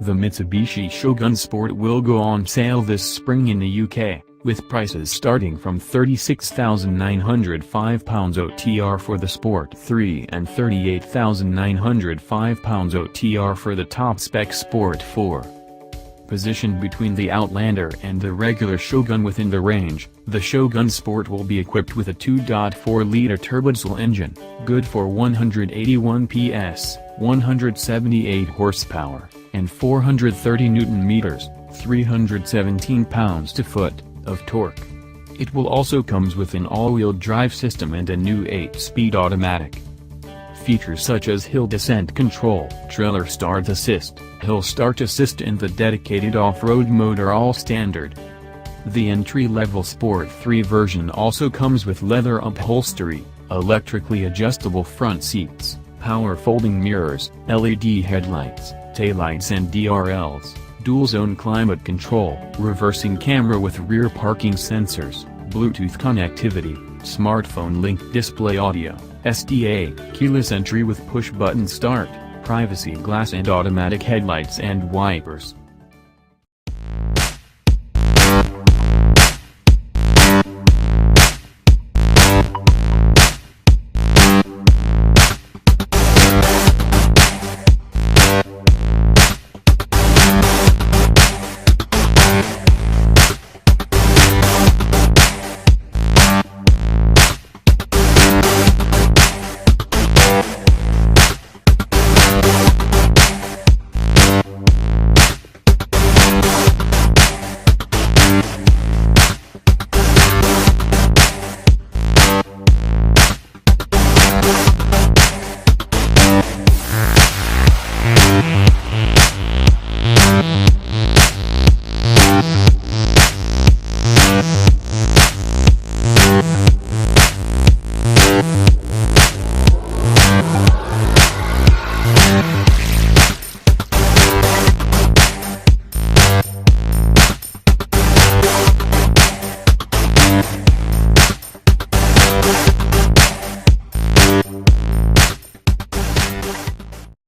The Mitsubishi Shogun Sport will go on sale this spring in the UK, with prices starting from £36,905 OTR for the Sport 3 and £38,905 OTR for the top-spec Sport 4. Positioned between the Outlander and the regular Shogun within the range, the Shogun Sport will be equipped with a 2.4-liter turbodiesel engine, good for 181 PS, 178 horsepower, and 430 Nm, 317 pounds-to-foot, of torque. It will also comes with an all-wheel drive system and a new 8-speed automatic. Features such as hill descent control, trailer start assist, hill start assist and the dedicated off-road mode are all standard. The entry-level Sport 3 version also comes with leather upholstery, electrically adjustable front seats, power folding mirrors, LED headlights, taillights and DRLs, dual-zone climate control, reversing camera with rear parking sensors, Bluetooth connectivity, smartphone link display audio, SDA, keyless entry with push-button start, privacy glass and automatic headlights and wipers. You